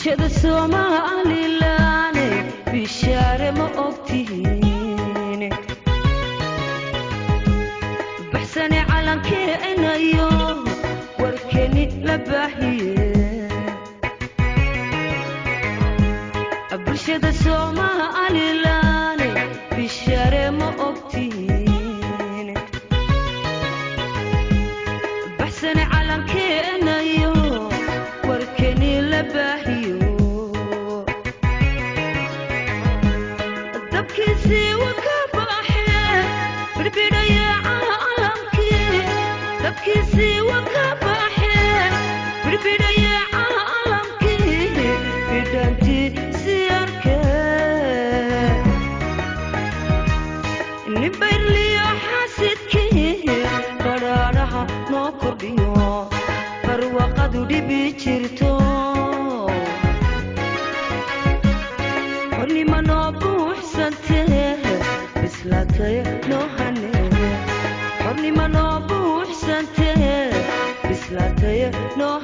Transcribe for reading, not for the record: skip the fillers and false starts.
bulshada Somaliland bishaare ma ogtihiin baxsane calankeena iyo warkeeni la baahiye bulshada Somaliland bishaare ma ogtihiin baxsane calankeena iyo warkeeni la baahiyo dabkiisi waka baaxee birbidaya caalamkii dabkiisi waka baaxee birbidaya caalamkii bidhanti siyarke nibayliyo xasidkii qaraaraha noo kordhiyo barwaqadu dhibi jirto xornimo noo buuxsantee bislaatay noo hanee xornimo noo buuxsantee bislaatay noo